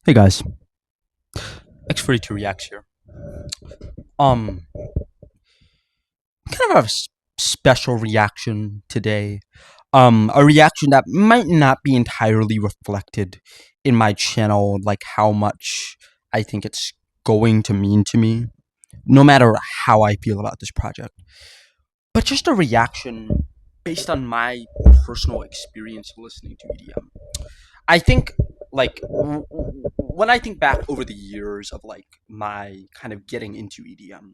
Hey guys, X42 Reacts here. Um, kind of a special reaction today. A reaction that might not be entirely reflected in my channel, like how much I think it's going to mean to me, no matter how I feel about this project. But just a reaction based on my personal experience listening to EDM. I think like when I think back over the years of like my kind of getting into EDM,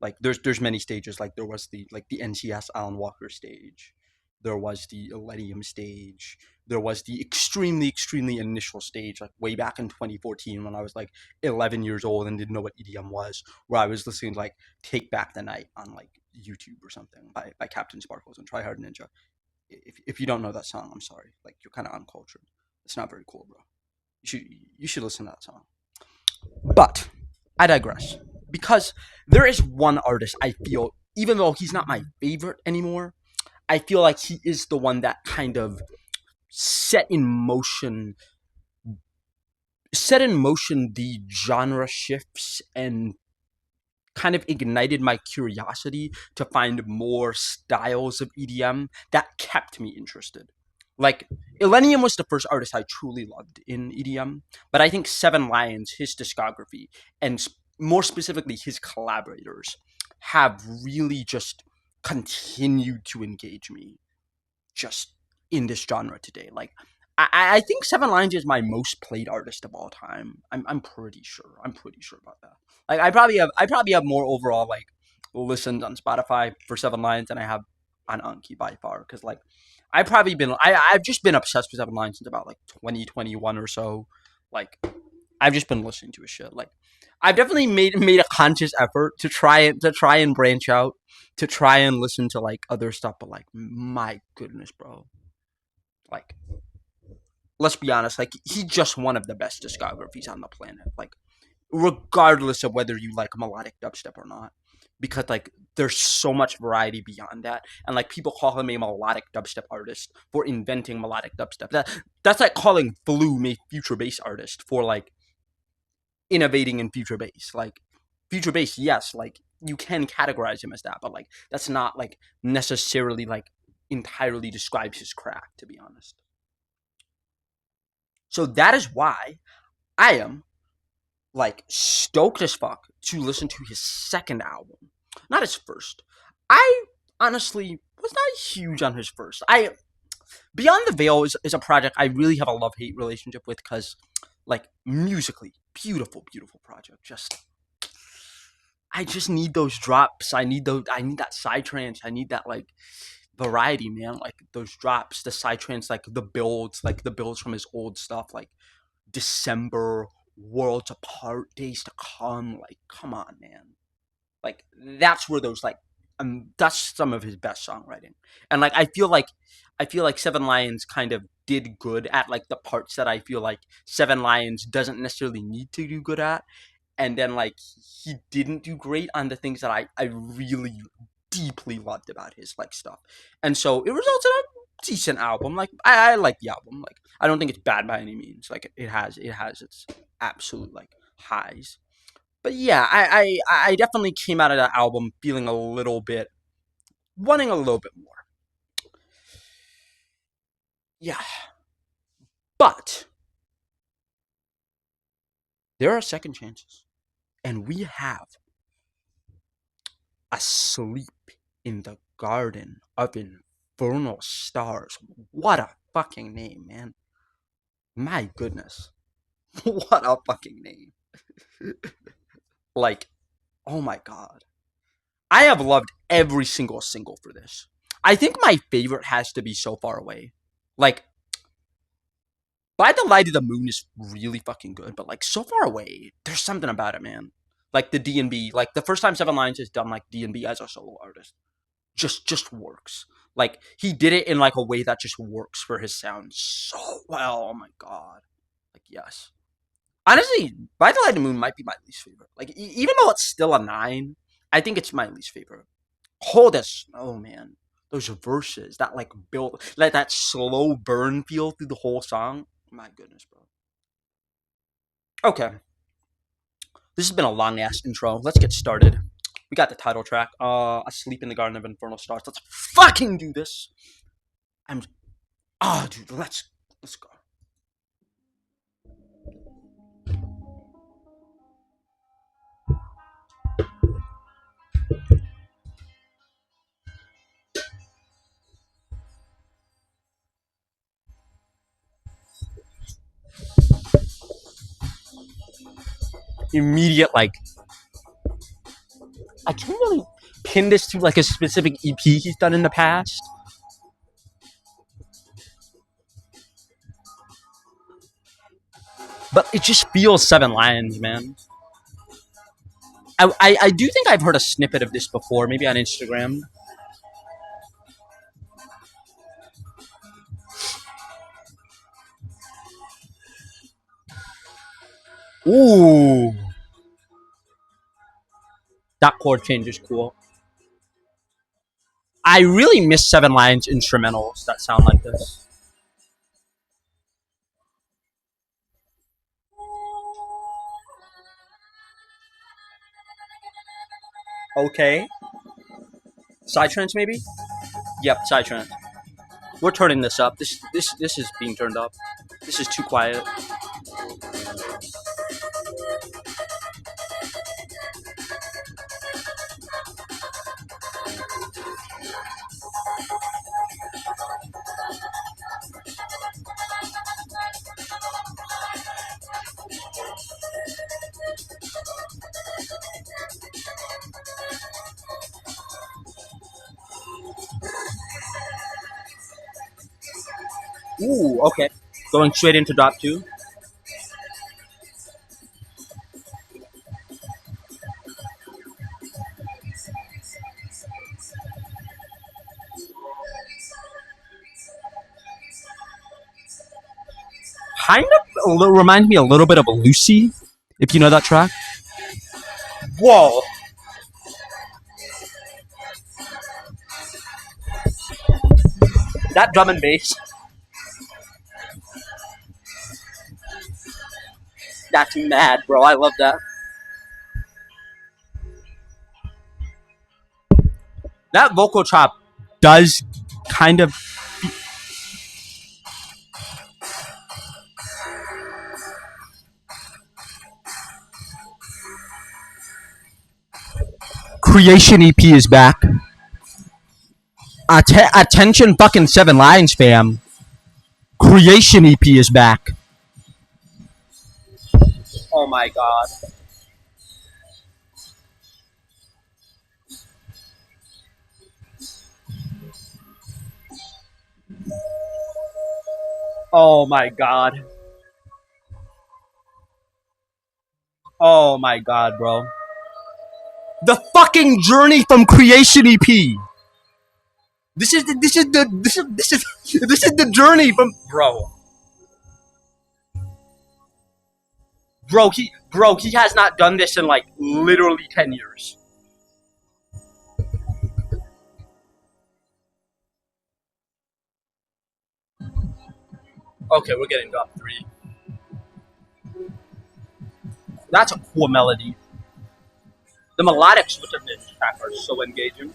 like there's many stages. Like there was the NCS Alan Walker stage, there was the Millennium stage, there was the extremely initial stage, like way back in 2014 when I was like 11 years old and didn't know what EDM was, where I was listening to like Take Back the Night on like YouTube or something by Captain Sparkles and Try Hard Ninja. If you don't know that song, I'm sorry. Like you're kind of uncultured. It's not very cool, bro. You should listen to that song. But I digress because there is one artist I feel, even though he's not my favorite anymore, I feel like he is the one that kind of set in motion the genre shifts and kind of ignited my curiosity to find more styles of EDM that kept me interested. Like, Illenium was the first artist I truly loved in EDM, but I think Seven Lions, his discography, and more specifically his collaborators, have really just continued to engage me just in this genre today. Like, I think Seven Lines is my most played artist of all time. I'm pretty sure. I'm pretty sure about that. Like I probably have more overall like listens on Spotify for Seven Lines than I have on Anki by far. Because like I've just been obsessed with Seven Lines since about like 2021 or so. Like I've just been listening to his shit. Like I've definitely made a conscious effort to try and branch out, to try and listen to like other stuff. But like my goodness, bro, like let's be honest, like he's just one of the best discographies on the planet. Like regardless of whether you like melodic dubstep or not, because like there's so much variety beyond that, and like people call him a melodic dubstep artist for inventing melodic dubstep. That's like calling Flu a future bass artist for like innovating in future bass. Like future bass, yes, like you can categorize him as that, but like that's not like necessarily like entirely describes his craft, to be honest. So that is why I am like stoked as fuck to listen to his second album, not his first. I honestly was not huge on his first. I Beyond the Veil is a project I really have a love hate relationship with because, like, musically, beautiful project. I just need those drops. I need those. I need that psytrance. I need that like variety, man. Like those drops, the psytrance, like the builds from his old stuff, like December, Worlds Apart, Days to Come. Like, come on, man. Like that's where those like that's some of his best songwriting. And like I feel like Seven Lions kind of did good at like the parts that I feel like Seven Lions doesn't necessarily need to do good at. And then like he didn't do great on the things that I really deeply loved about his like stuff. And so it results in a decent album. Like I like the album. Like I don't think it's bad by any means. Like it has its absolute like highs. But yeah, I definitely came out of that album feeling a little bit, wanting a little bit more. Yeah, but there are second chances, and we have Asleep in the Garden of Infernal Stars. What a fucking name, man! My goodness, what a fucking name! Like, oh my god, I have loved every single single for this. I think my favorite has to be So Far Away. Like, By the Light of the Moon is really fucking good, but like So Far Away, there's something about it, man. Like the D&B, like the first time Seven Lions has done like D&B as a solo artist, just works. Like he did it in like a way that just works for his sound so well. Oh my god, like yes. Honestly, By the Light of the Moon might be my least favorite. Like even though it's still a 9, I think it's my least favorite. Hold as Snow, man. Those verses, that like build, like that slow burn feel through the whole song. My goodness, bro. Okay, this has been a long ass intro. Let's get started. We got the title track. Asleep in the Garden of Infernal Stars. Let's fucking do this. I'm. Dude, let's go. Immediate like. I can't really pin this to like a specific EP he's done in the past. But it just feels Seven Lions, man. I do think I've heard a snippet of this before, maybe on Instagram. Ooh. That chord change is cool. I really miss Seven Lions instrumentals that sound like this. Okay. Psytrance maybe? Yep, Psytrance. We're turning this up. This is being turned up. This is too quiet. Ooh, okay. Going straight into drop two. Kind of reminds me a little bit of a Lucy, if you know that track. Whoa. That drum and bass. That's mad, bro. I love that. That vocal chop does kind of Creation EP is back. Attention fucking Seven Lions fam. Creation EP is back. Oh my god. Oh my god. Oh my god, bro. The fucking journey from Creation EP. This is the journey from he has not done this in like literally 10 years. Okay, we're getting drop three. That's a cool melody. The melodic switch of this track are so engaging.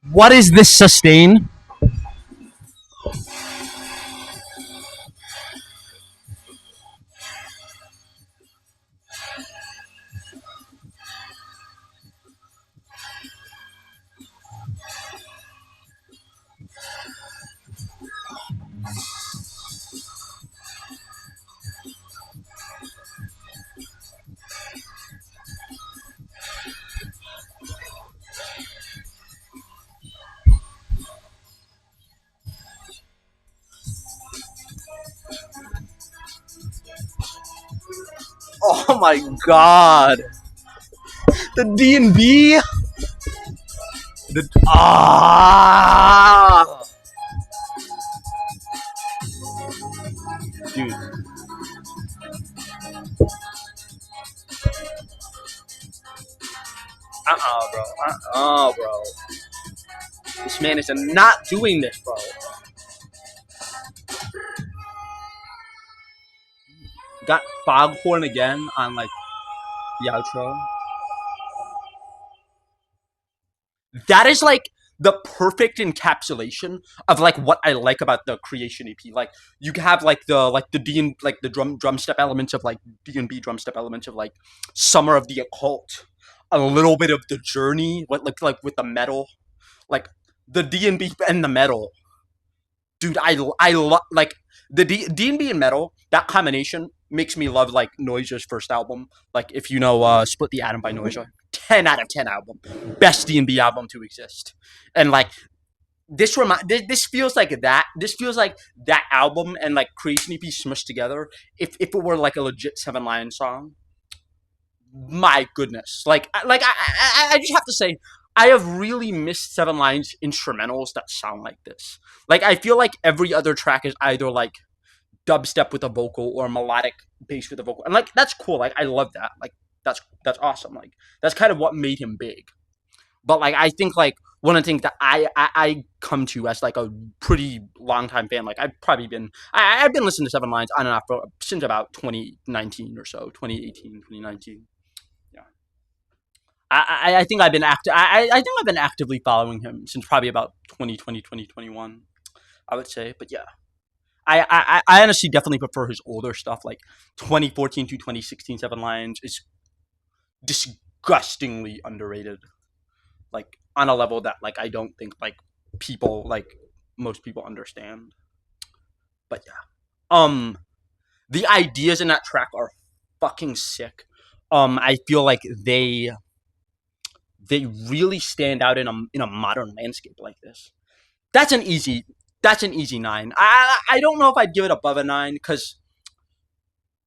What is this sustain? Oh my god. The D&B. Ah. Dude. Bro. Bro. This man is not doing this, bro. Got Foghorn again on like the outro. That is like the perfect encapsulation of like what I like about the creation EP. Like you have like the D and like the drum step elements of like D&B drum step elements of like Summer of the Occult, a little bit of the Journey, what like with the metal, like the D&B and the metal. Dude, I love like the D&B and metal. That combination makes me love like Noise's first album. Like if you know Split the Atom by Noise, 10 out of 10 album, best D&B album to exist. And like this feels like that. This feels like that album and like Creation EP smushed together. If it were like a legit Seven Lions song, my goodness, I just have to say, I have really missed Seven Lions instrumentals that sound like this. Like I feel like every other track is either like dubstep with a vocal or melodic bass with a vocal, and like that's cool. Like I love that. Like that's awesome. Like that's kind of what made him big. But like I think like one of the things that I come to as like a pretty long time fan, like I've been listening to Seven Lions on and off since about 2019 or so, 2018, 2019. Yeah. I think I've been I think I've been actively following him since probably about 2020, 2021, I would say. But yeah. I honestly definitely prefer his older stuff, like 2014 to 2016 Seven Lions is disgustingly underrated. Like on a level that like I don't think like people like most people understand. But yeah. The ideas in that track are fucking sick. I feel like they really stand out in a modern landscape like this. That's an easy that's an easy 9. I don't know if I'd give it above a 9 because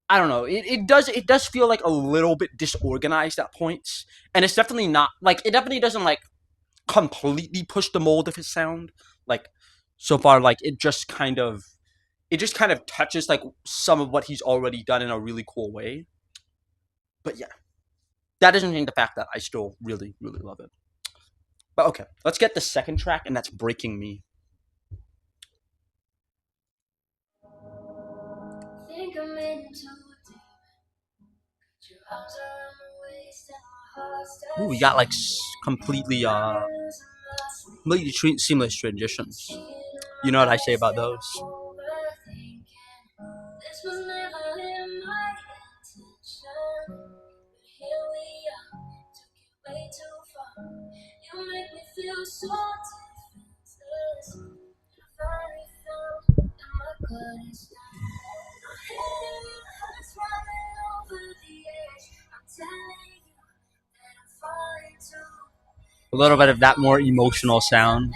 I don't know. It does feel like a little bit disorganized at points, and it's definitely not like it definitely doesn't like completely push the mold of his sound. Like so far, like it just kind of touches like some of what he's already done in a really cool way. But yeah, that doesn't change the fact that I still really really love it. But okay, let's get the second track, and that's Breaking Me. Ooh, we got like completely completely seamless transitions. You know what I say about those? A little bit of that more emotional sound.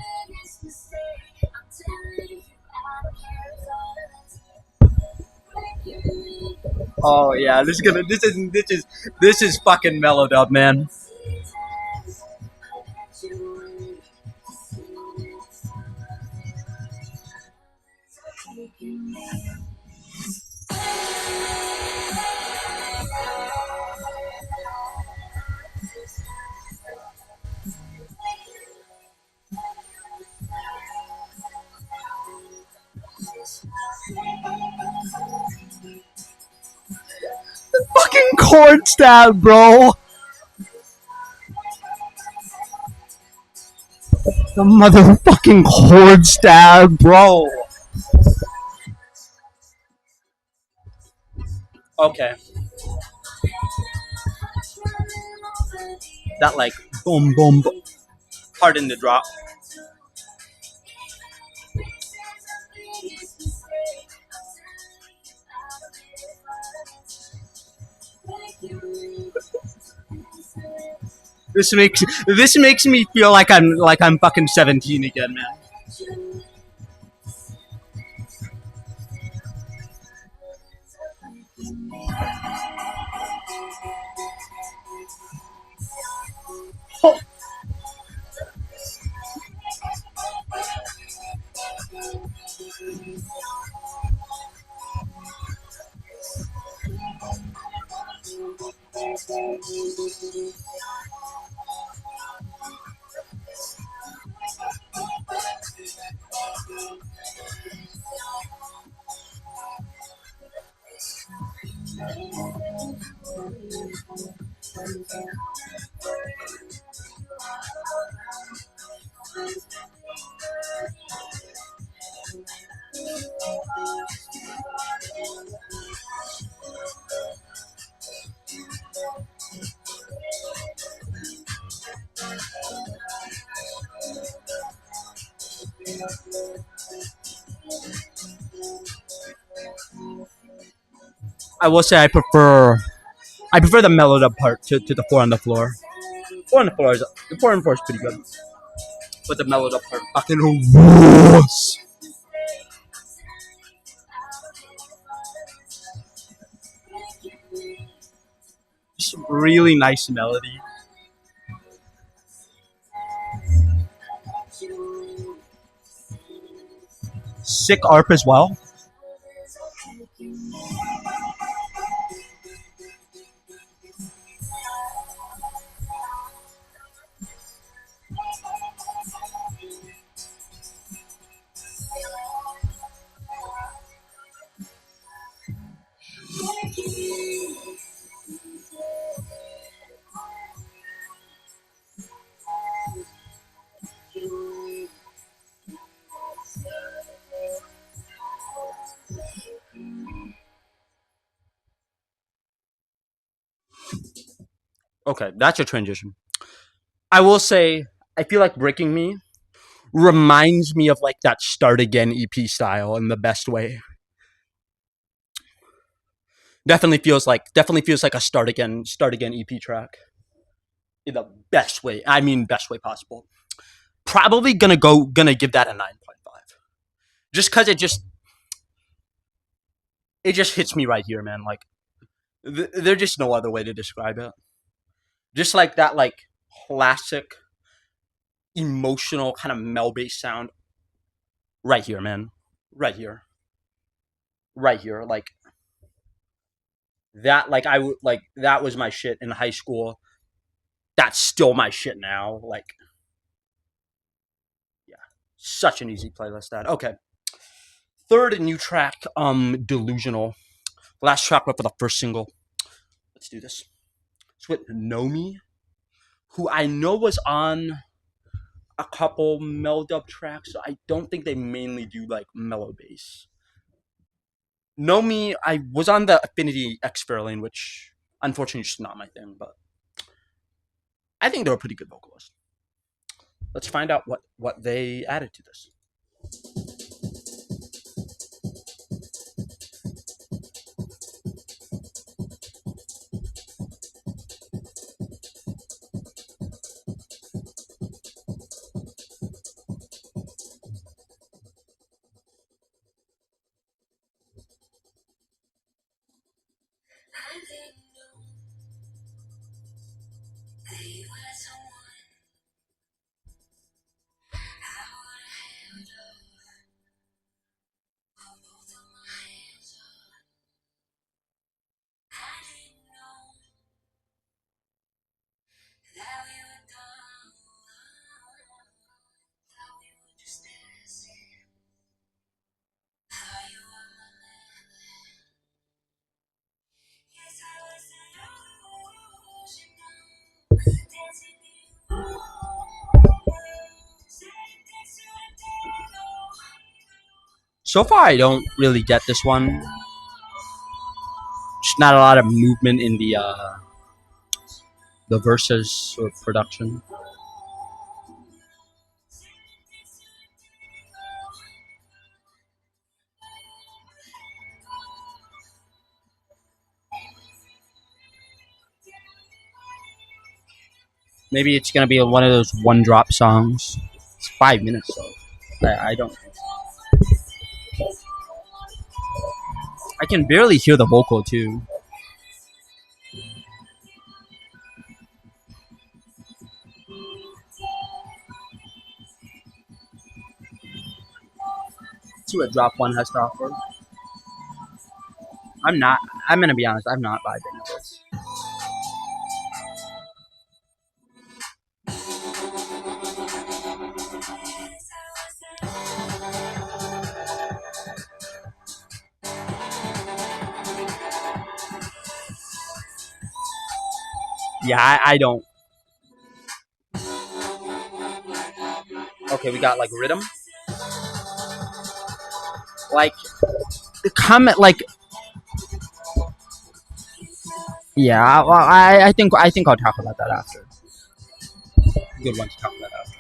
Oh yeah, this is fucking mellowed up, man. Fucking chord stab, bro. The motherfucking chord stab, bro. Okay. That like boom boom boom. Pardon the drop. This makes me feel like I'm fucking 17 again, man. Oh. I will say I prefer the melodic part to the four on the floor. Four on the floor is pretty good, but the melodic part fucking rules. Just really nice melody. Sick arp as well. Okay, that's your transition. I will say, I feel like Breaking Me reminds me of like that Start Again EP style in the best way. Definitely feels like a Start Again EP track in the best way. I mean, best way possible. Probably gonna give that a 9.5, just because it just hits me right here, man. Like there's just no other way to describe it. Just like that, like classic emotional kind of mel bass sound right here, man. Right here, right here. Like that. Like I would like that was my shit in high school. That's still my shit now. Like, yeah, such an easy playlist. That okay. Third new track, Delusional. Last track up for the first single. Let's do this. It's with Nomi, who I know was on a couple melodub tracks. So I don't think they mainly do like mellow bass. Nomi, I was on the Affinity X Fairlane, which unfortunately is just not my thing, but I think they're a pretty good vocalist. Let's find out what they added to this. So far, I don't really get this one. Just not a lot of movement in the verses or production. Maybe it's gonna be one of those one drop songs. It's 5 minutes though. I don't. I can barely hear the vocal too. Let's see what drop one has to offer. I'm not. I'm gonna be honest. I'm not vibing with this. Yeah, I don't. Okay, we got like rhythm. Like the comment, like yeah. Well, I think I'll talk about that after. Good one to talk about after.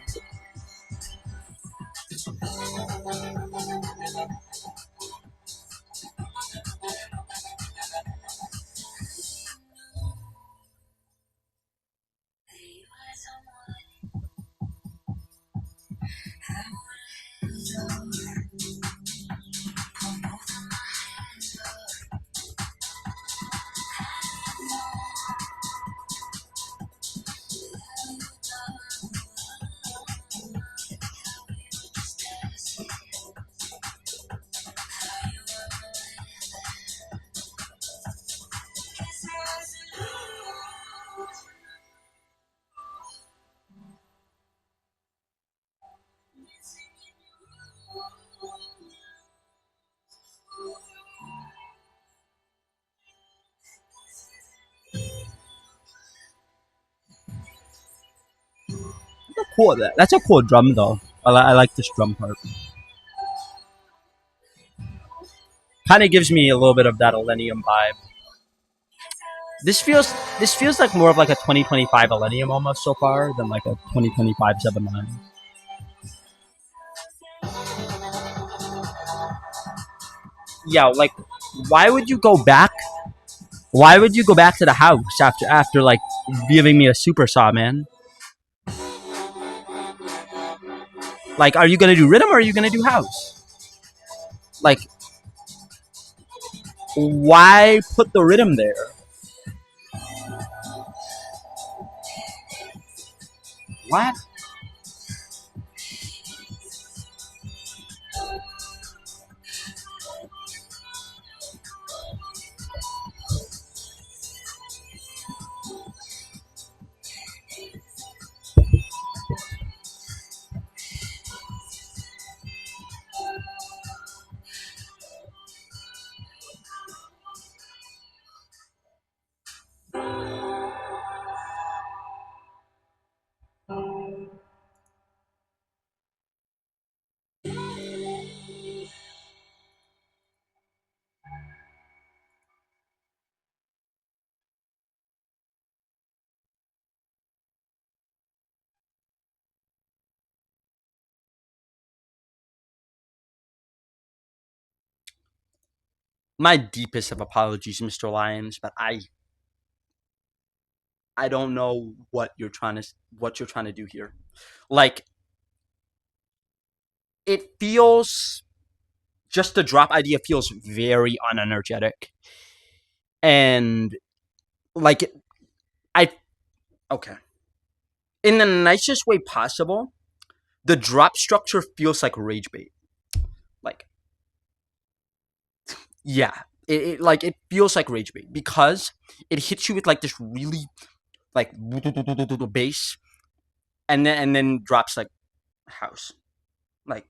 Cool. That's a cool drum though. I like this drum part. Kind of gives me a little bit of that Millennium vibe. This feels like more of like a 2025 Millennium almost so far than like a 2025 7-9. Yeah, like why would you go back? Why would you go back to the house after like giving me a super saw, man? Like, are you gonna do rhythm or are you gonna do house? Like, why put the rhythm there? What? My deepest of apologies, Mr. Lyons, but I don't know what you're trying to do here. Like, it feels just the drop idea feels very unenergetic, and like I okay in the nicest way possible. The drop structure feels like rage bait. Like, yeah, it feels like rage bait because it hits you with like this really like bass, and then drops like house, like,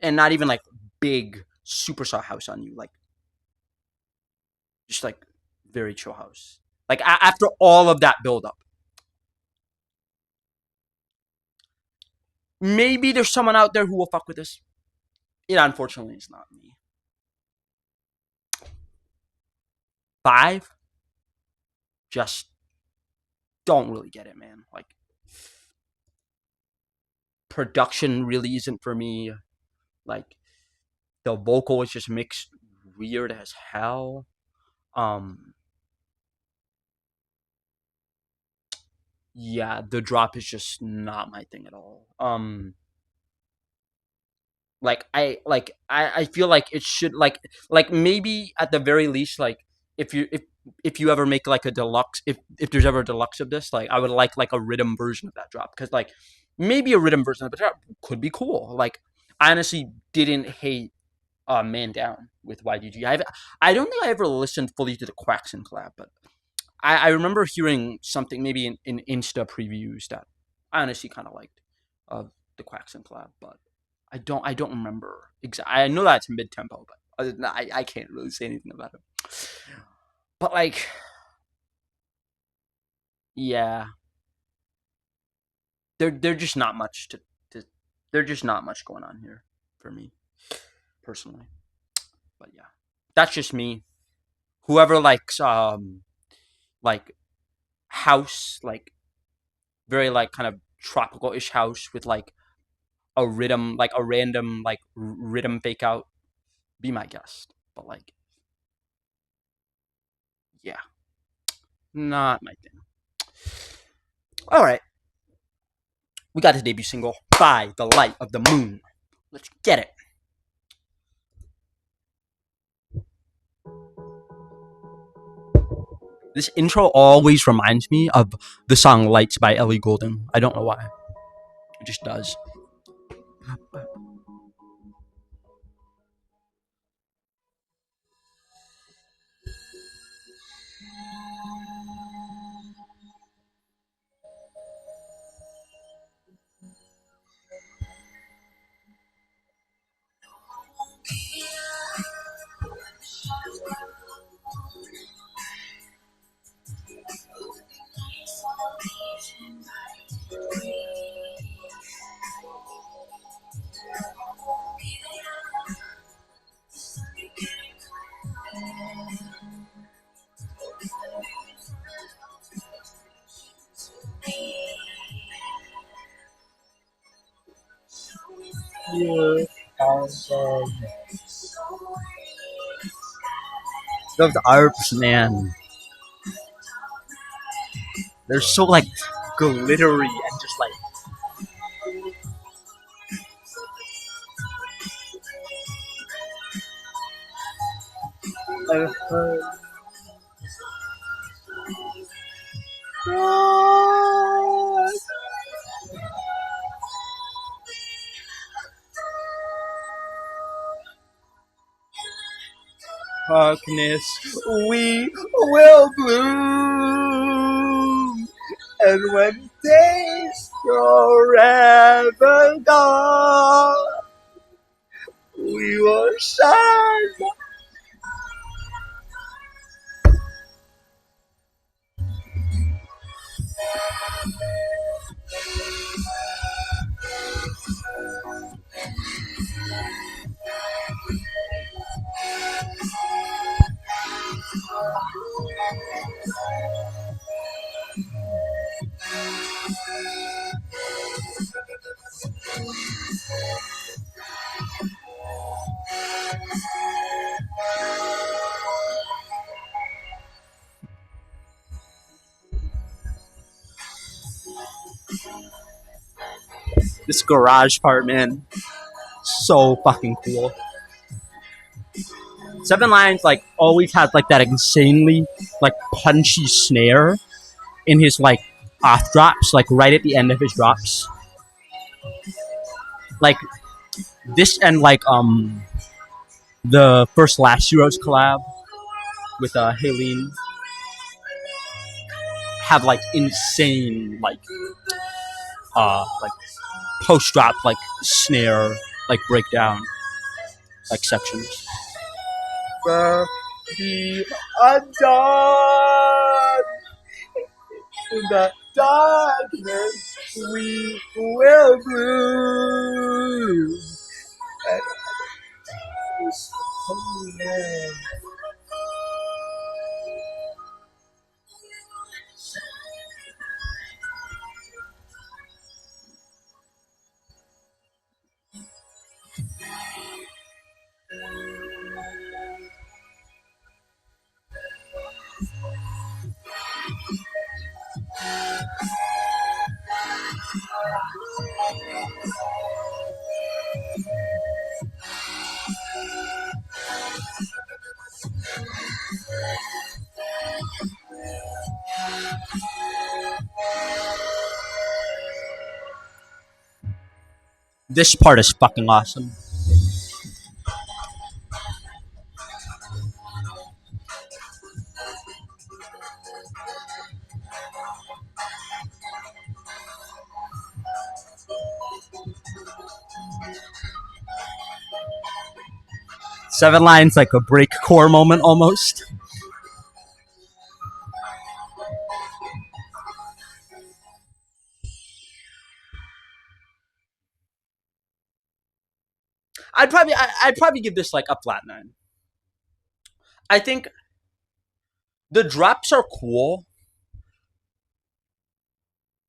and not even like big super saw house on you, like just like very chill house. Like after all of that build up, maybe there's someone out there who will fuck with this. It unfortunately is not me. 5, just don't really get it, man. Like, production really isn't for me. Like, the vocal is just mixed weird as hell. Um, yeah, the drop is just not my thing at all. I feel like it should like maybe at the very least, like if you if you ever make like a deluxe, if there's ever a deluxe of this, like I would like a rhythm version of that drop, because like maybe a rhythm version of the drop could be cool. Like, I honestly didn't hate Man Down with YGG. I don't think I ever listened fully to the Quaxon collab, but I remember hearing something maybe in Insta previews that I honestly kind of liked of the Quaxon collab, but I don't remember exactly. I know that's mid tempo, but other than that, I can't really say anything about it. But like, yeah, they're just not much to they're just not much going on here for me personally. But yeah, that's just me. Whoever likes like house, like very like kind of tropical ish house with like a rhythm, like a random like rhythm fake out, be my guest. But like, yeah, not my thing. All right, we got his debut single, "By the Light of the Moon." Let's get it. This intro always reminds me of the song "Lights" by Ellie Goulding. I don't know why. It just does. Yeah. Those arps, man, they're so like glittery and just like darkness. We will bloom, and when days forever gone, we will shine. This garage part, man, so fucking cool. Seven Lions like always has like that insanely like punchy snare in his like off drops, like right at the end of his drops. Like this and like the first Last Heroes collab with HALIENE have like insane like post drop like snare like breakdown like sections. Be undone in the darkness, we will bloom. This part is fucking awesome. Seven Lines like a breakcore moment almost. I'd probably give this like a flat 9. I think the drops are cool.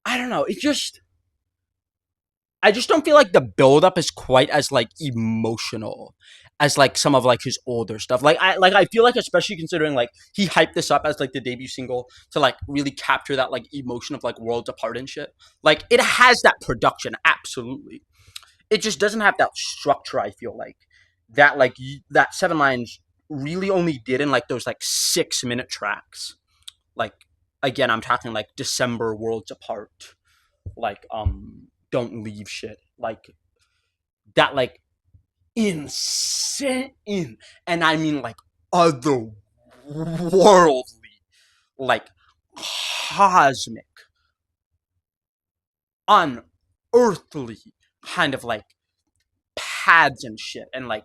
I don't know. It just I just don't feel like the buildup is quite as like emotional as like some of like his older stuff. I feel like, especially considering like he hyped this up as like the debut single to like really capture that like emotion of like worlds apart and shit. Like it has that production, absolutely. It just doesn't have that structure. I feel like that 7 lines really only did in like those like 6 minute tracks. Like again, I'm talking like December, worlds apart, like don't leave shit, like that, like insane, and I mean like otherworldly, like cosmic, unearthly kind of like pads and shit, and like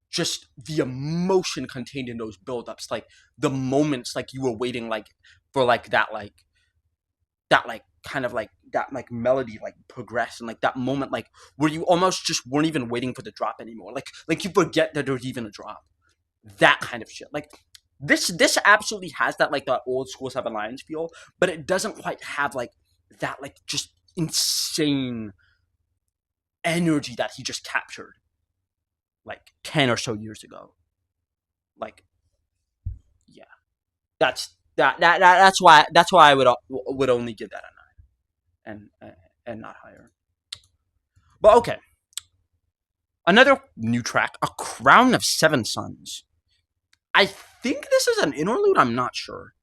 just the emotion contained in those buildups, like the moments like you were waiting like for like kind of like that like melody like progress, and like that moment like where you almost just weren't even waiting for the drop anymore, like you forget that there's even a drop, that kind of shit. Like this absolutely has that like that old school 7 lines feel, but it doesn't quite have like that like just insane energy that he just captured like 10 or so years ago. Like yeah, that's why I would only give that a 9 and not higher. But okay, another new track, A Crown of Seven Suns. I think this is an interlude. I'm not sure.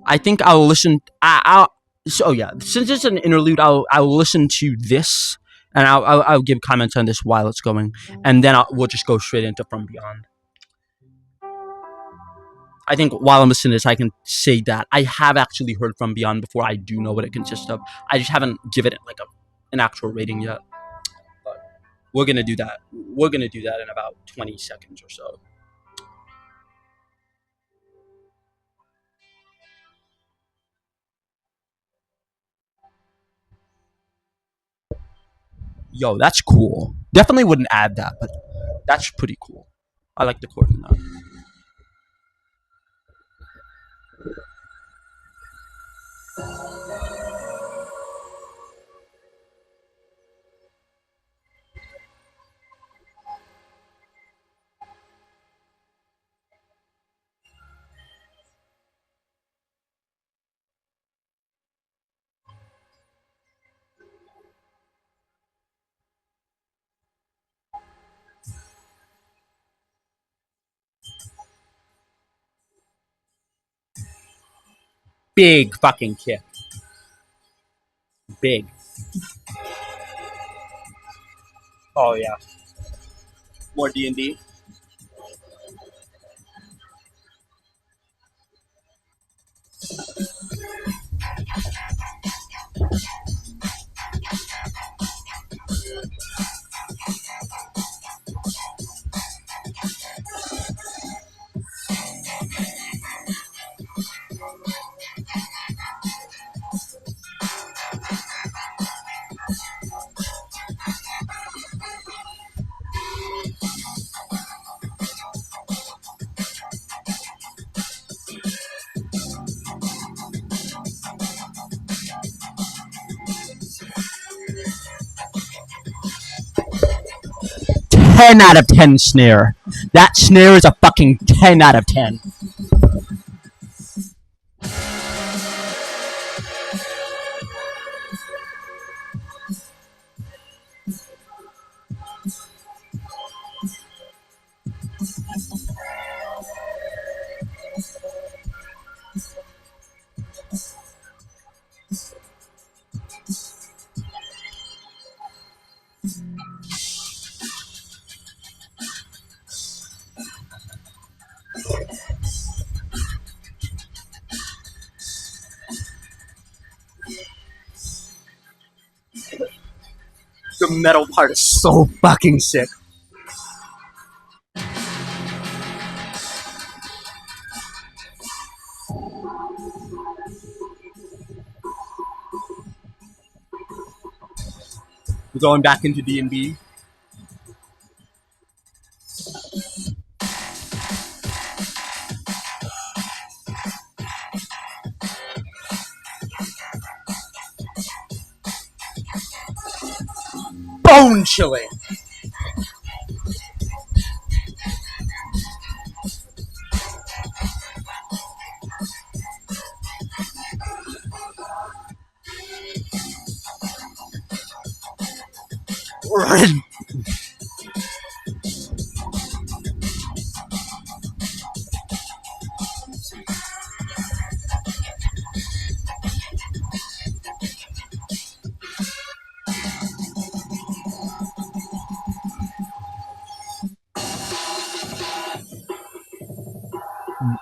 I think I'll listen. I'll so yeah. Since it's an interlude, I'll listen to this, and I'll give comments on this while it's going, and then we'll just go straight into From Beyond. I think while I'm listening to this, I can say that I have actually heard From Beyond before. I do know what it consists of. I just haven't given it like an actual rating yet. But we're gonna do that. We're gonna do that in about 20 seconds or so. Yo, that's cool. Definitely wouldn't add that, but that's pretty cool. I like the chord in that. Big fucking kick. Big. Oh yeah. More D&D. Ten out of 10 snare. That snare is a fucking 10 out of 10. The metal part is so fucking sick. We're going back into D&B. bone chilling.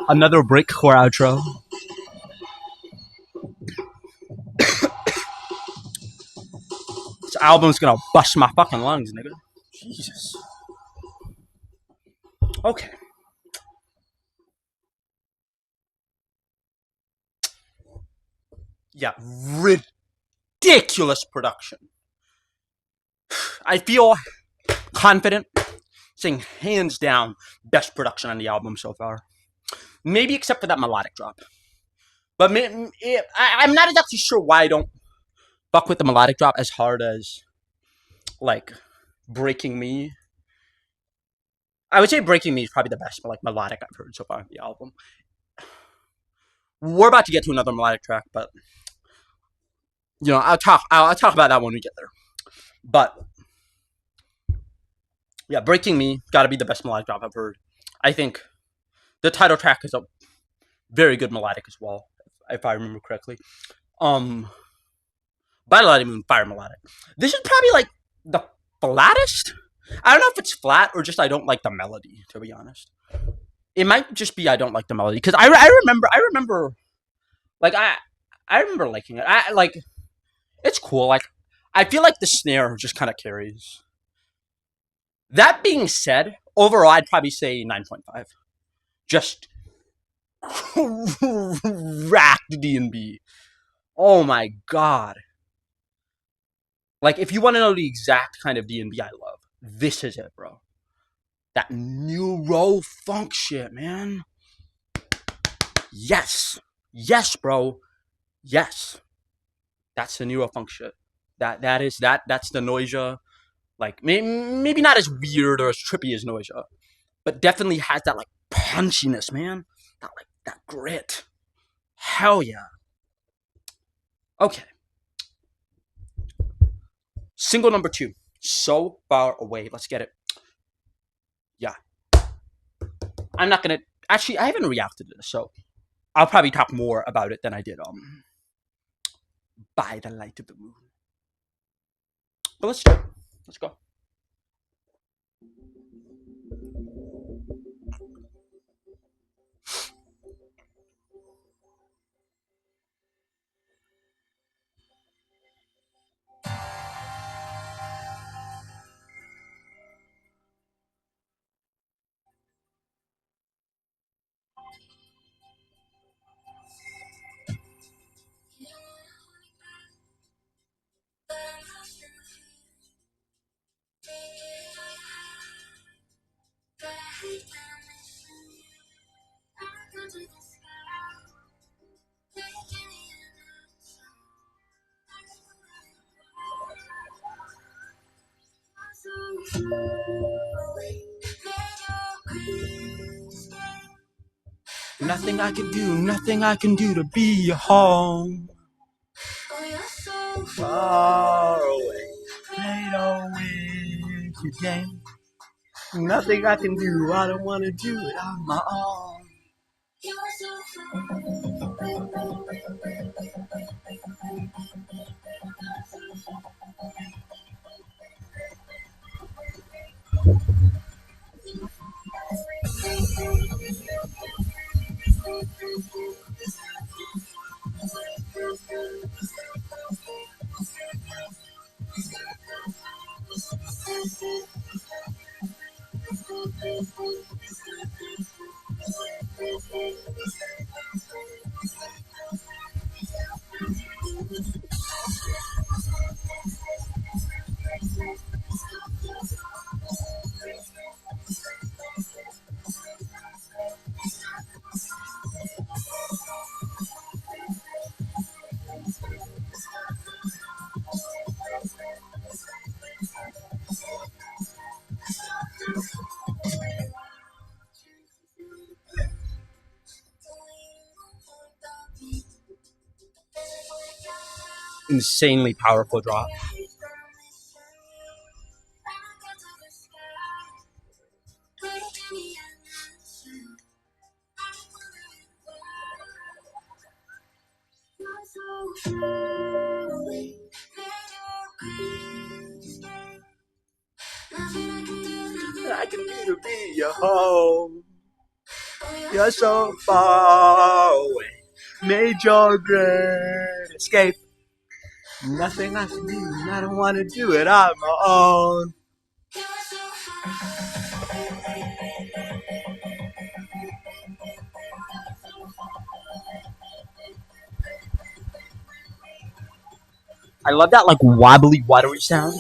Another breakcore outro. This album's gonna bust my fucking lungs, nigga. Jesus. Okay. Yeah, ridiculous production. I feel confident saying hands down best production on the album so far. Maybe except for that melodic drop. But I'm not exactly sure why I don't fuck with the melodic drop as hard as like Breaking Me. I would say Breaking Me is probably the best like melodic I've heard so far on the album. We're about to get to another melodic track, but you know, I'll talk about that when we get there. But yeah, Breaking Me gotta be the best melodic drop I've heard. I think the title track is a very good melodic as well, if I remember correctly. By Light Moon, fire melodic. This is probably like the flattest. I don't know if it's flat or just I don't like the melody, to be honest. It might just be I don't like the melody because I remember like I remember liking it. I like it's cool. Like I feel like the snare just kind of carries. That being said, overall I'd probably say 9.5. Just racked D&B. Oh my god. Like if you want to know the exact kind of D&B I love, this is it, bro. That neuro funk shit, man. Yes. Yes, bro. Yes. That's the neuro funk shit. That's the Noisia. Like maybe not as weird or as trippy as Noisia, but definitely has that like punchiness, man. That grit. Hell yeah. Okay. Single number 2. So Far Away. Let's get it. Yeah. I'm not gonna actually I haven't reacted to this, so I'll probably talk more about it than I did By the Light of the Moon. But let's do it. Let's go. Nothing I can do to be home. Far away, played away again. Nothing I can do, I don't want to do it on my own. insanely powerful drop. I can do to be your home. You're so far away. Made your great escape. Nothing I can do, and I don't want to do it on my own. I love that like wobbly, watery sound.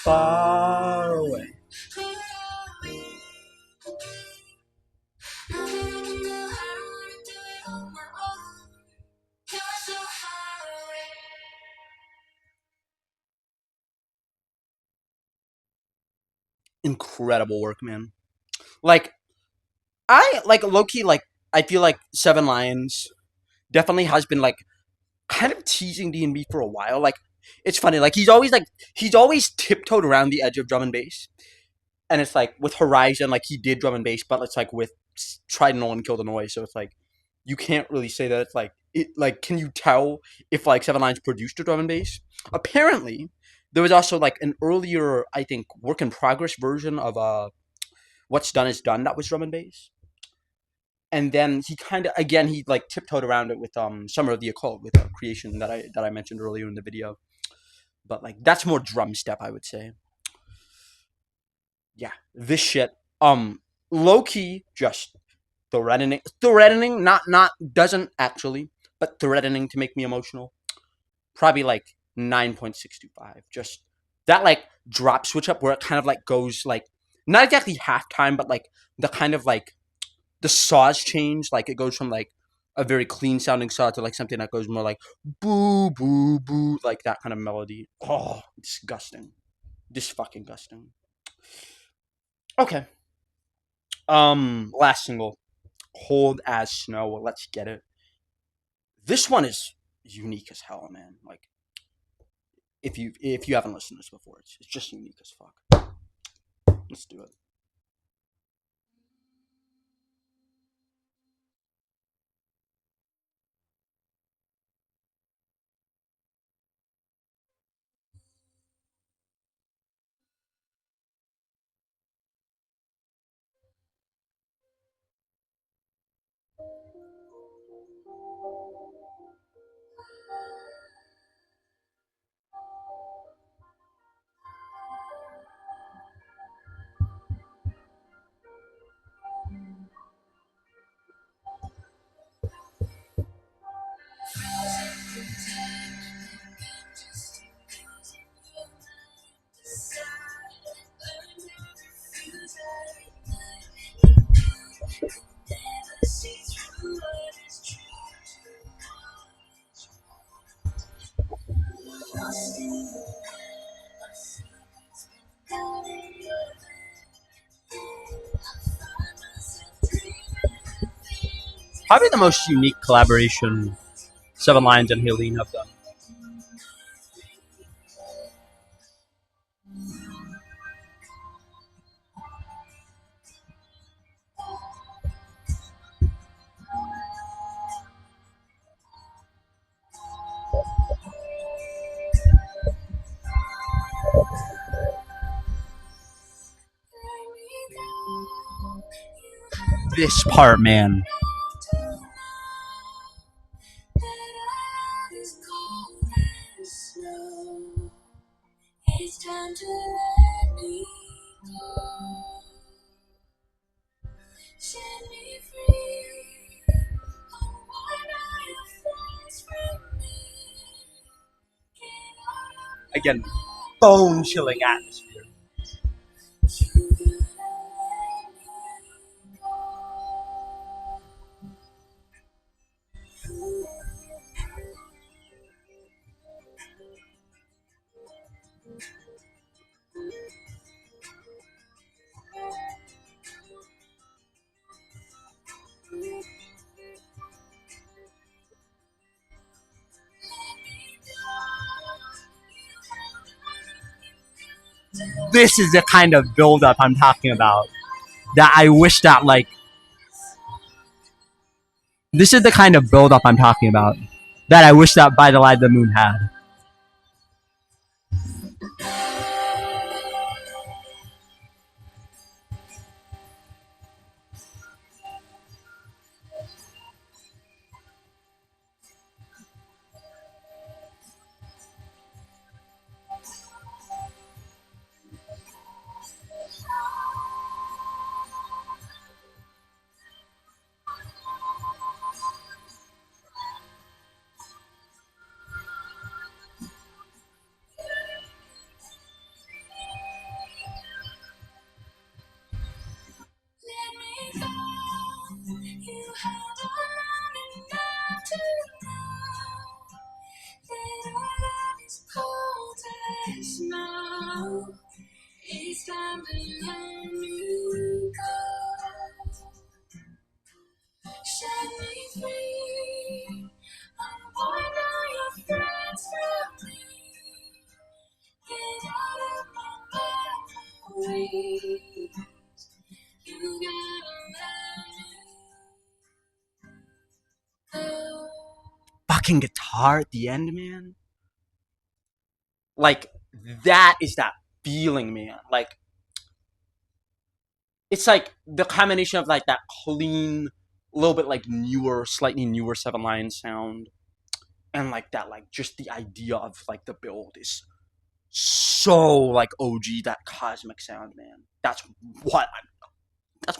Far away. Incredible work, man. Like I like low key like I feel like Seven Lions definitely has been like kind of teasing D&B for a while. Like it's funny, like he's always tiptoed around the edge of drum and bass. And it's like with Horizon, like he did drum and bass, but it's like with Tried and No One Kill the Noise, so it's like you can't really say that it's like it. Like, can you tell if like Seven Lions produced a drum and bass? Apparently, there was also like an earlier, I think, work in progress version of What's Done Is Done that was drum and bass. And then he kind of again he like tiptoed around it with Summer of the Occult with Creation that I mentioned earlier in the video. But like that's more drum step, I would say. Yeah, this shit. Low key, just threatening. Not doesn't actually, but threatening to make me emotional. Probably like 9.625. Just that like drop switch up where it kind of like goes like not exactly halftime, but like the kind of like the saws change. Like it goes from like a very clean sounding saw to like something that goes more like boo boo boo, like that kind of melody. Oh, disgusting. Just fucking disgusting. Okay. Last single, Cold as Snow. Let's get it. This one is unique as hell, man. Like if you haven't listened to this before, it's just unique as fuck. Let's do it. Probably the most unique collaboration Seven Lions and HALIENE have done. this part, man. It's time to let me go. Set me free. Unwind all your thoughts from me. Get out of my Again, bone chilling atmosphere. You gotta let me go. This is the kind of build up I'm talking about. That I wish that, like, this is the kind of build up I'm talking about. That I wish that By the Light of the Moon had. Let me go. You have done enough to know that our love is cold as snow. It's time to let me go. Set me free. Unwind all your threats from me. Get out of my memory. You gotta let me go. Fucking guitar at the end, man. Like, that is that feeling, man. Like, it's like the combination of like that clean, a little bit like newer, slightly newer Seven Lions sound, and like that, like just the idea of like the build is so like OG, that cosmic sound, man. That's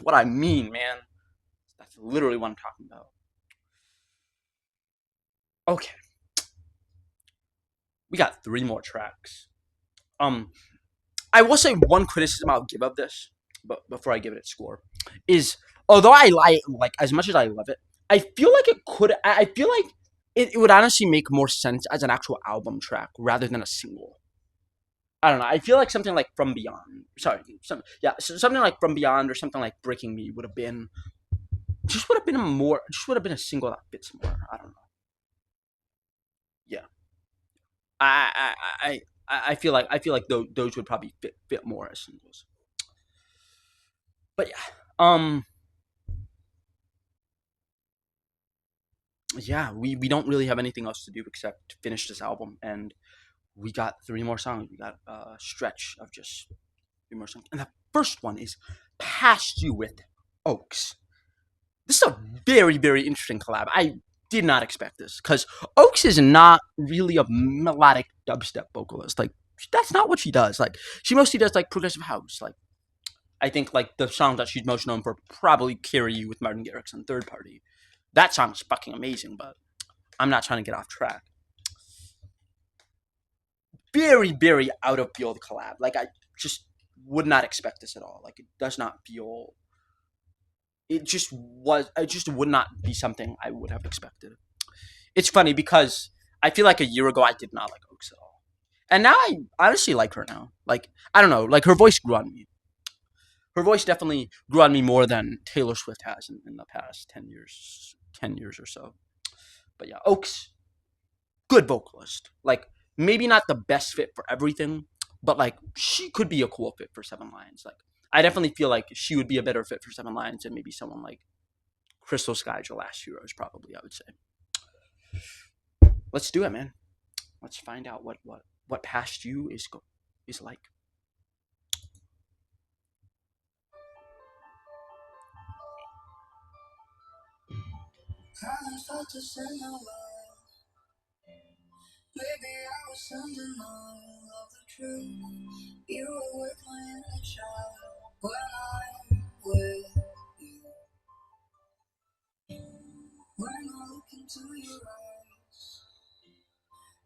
what I mean, man. That's literally what I'm talking about. Okay, we got 3 more tracks. Um, I will say one criticism I'll give of this, but before I give it its score, is although like as much as I love it, I feel like it could. I feel like it would honestly make more sense as an actual album track rather than a single. I don't know. I feel like something like From Beyond. Sorry, something like From Beyond or something like Breaking Me would have been just would have been a single that fits more. I don't know. Yeah, I I I I feel like those would probably fit more as singles. But yeah, we don't really have anything else to do except finish this album, and we got 3 more songs. We got a stretch of just 3 more songs, and the first one is "Past You" with Oaks. This is a very interesting collab. I did not expect this because Oaks is not really a melodic dubstep vocalist. Like, that's not what she does. Like, she mostly does like progressive house. Like, I think like the song that she's most known for probably "Carry You" with Martin Garrix on Third Party. That song is fucking amazing, but I'm not trying to get off track. Very out of field collab. Like, I just would not expect this at all. Like, it does not feel. It just was. It just would not be something I would have expected. It's funny because I feel like a year ago I did not like Oaks at all, and now I honestly like her now. Like, I don't know. Like, her voice grew on me. Her voice definitely grew on me more than Taylor Swift has in the past 10 years or so. But yeah, Oaks, good vocalist. Like, maybe not the best fit for everything, but like she could be a cool fit for Seven Lions. Like, I definitely feel like she would be a better fit for Seven Lions than maybe someone like Crystal Skies or Last Heroes. Probably, I would say. Let's do it, man. Let's find out what Past You is like. Haven't felt this in a while. Maybe I was sending all of the truth. You were with my inner child when I'm with you. When I look into your eyes,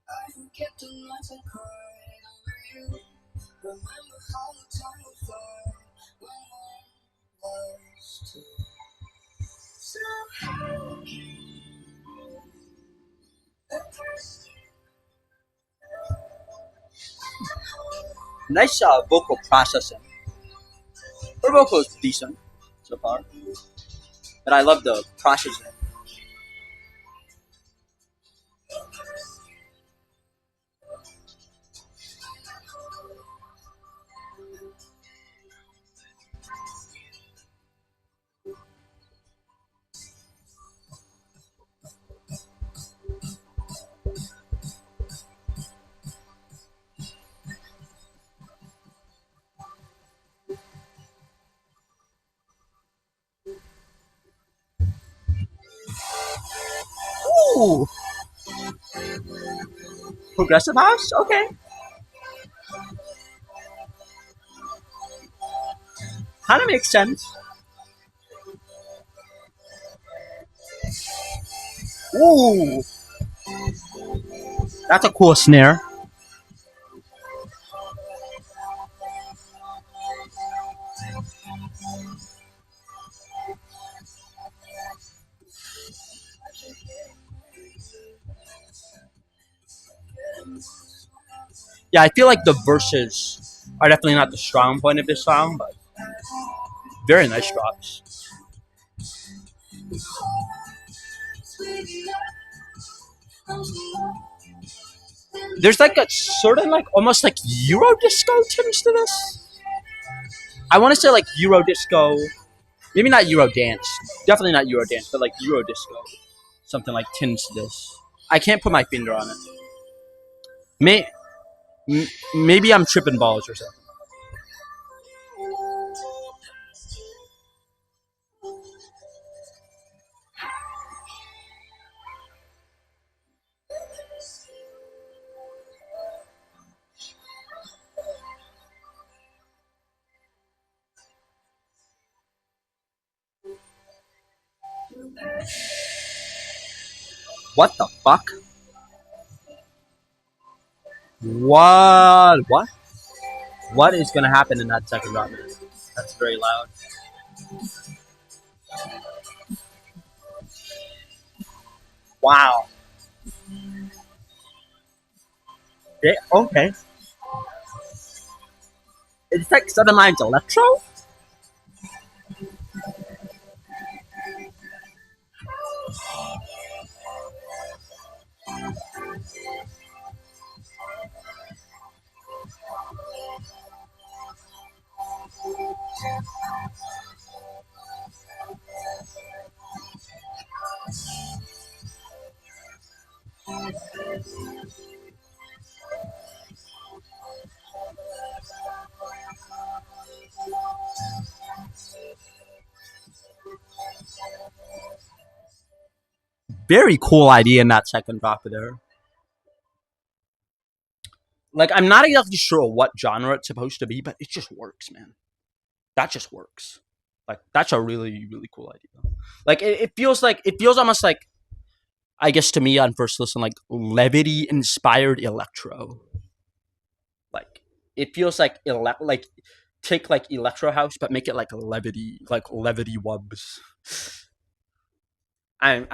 I forget the nights I cried over you. Remember how the time would fly when one was two. So how can the person Nice vocal processing. Her vocal is decent so far, but I love the processing. Ooh, progressive house. Okay, kind of makes sense. Ooh, that's a cool snare. Yeah, I feel like the verses are definitely not the strong point of this song, but very nice drops. There's like a certain like almost like Euro disco tinge to this. I want to say like Euro disco, maybe not Euro dance, definitely not Euro dance, but like Euro disco, something like tinge to this. I can't put my finger on it. May, maybe I'm tripping balls or something. What the fuck? What? What is gonna happen in that second round? That's very loud. Wow. Okay. It's like Southern Lines Electro? Very cool idea in that second drop there. Like, I'm not exactly sure what genre it's supposed to be, but it just works, man. That just works. Like, that's a really, really cool idea. Like, it feels almost like, I guess to me on first listen, like levity inspired electro. Like, it feels like, like, take like electro house, but make it like levity wubs. I'm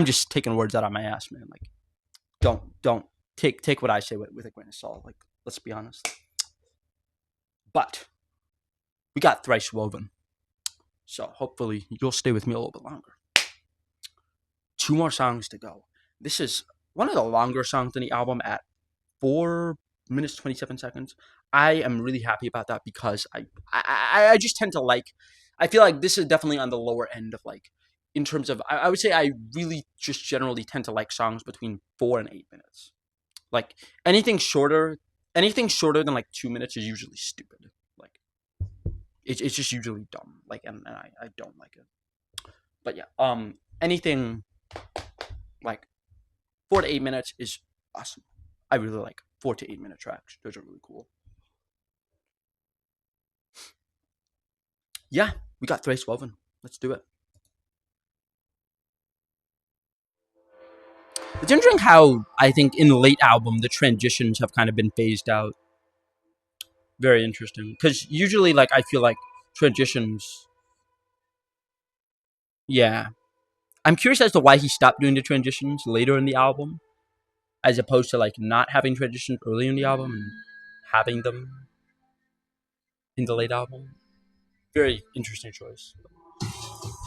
just taking words out of my ass, man. Like, don't take what I say with a grain of salt. Like, let's be honest. But we got Thrice Woven, so hopefully you'll stay with me a little bit longer. Two more songs to go. This is one of the longer songs in the album at 4 minutes 27 seconds. I am really happy about that because I just tend to like. I feel like this is definitely on the lower end of like in terms of I would say I really just generally tend to like songs between 4 and 8 minutes. Like anything shorter than like 2 minutes is usually stupid. Like it's just usually dumb. Like and I don't like it. But yeah, anything like 4 to 8 minutes is awesome. I really like 4 to 8 minute tracks. Those are really cool. Yeah, we got Thrice woven. Let's do it. It's interesting how I think in the late album the transitions have kind of been phased out. Very interesting because usually, like, I feel like transitions. Yeah, I'm curious as to why he stopped doing the transitions later in the album, as opposed to like not having transitions early in the album and having them in the late album. Very interesting choice.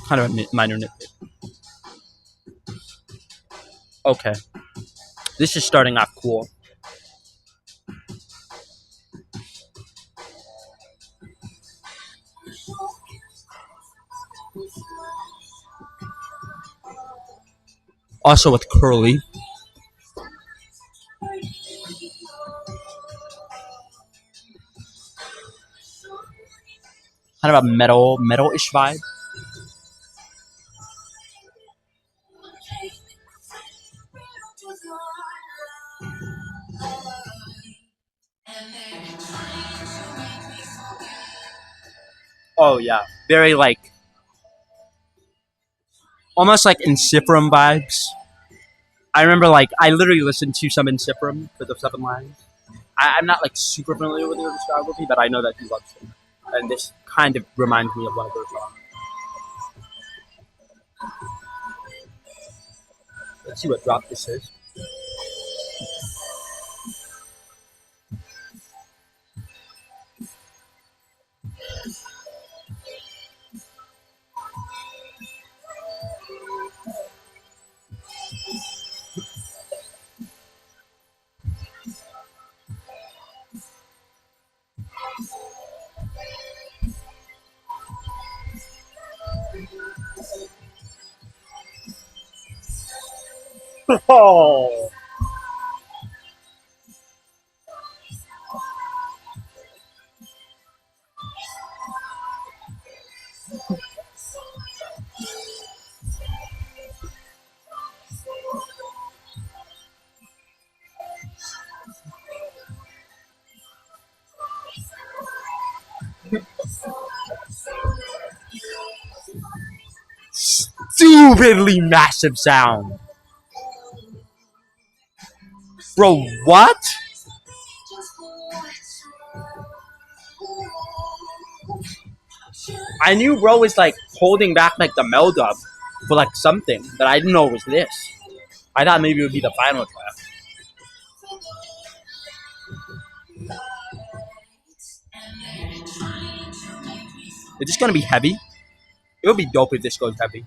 Kind of a minor nitpick. Okay, this is starting off cool. Also with Kerli, kind of a metal-ish vibe. Oh yeah, very like almost like Insifram vibes. I remember like I literally listened to some Insifram for the 7 lines. I'm not like super familiar with their discography, but I know that he loves it, and this kind of reminds me of one of their songs. Let's see what drop this is. Oh, stupidly massive sound, bro. What? I knew bro was like holding back like the meld up for like something, but I didn't know it was this. I thought maybe it would be the final track. Is this gonna be heavy? It would be dope if this goes heavy.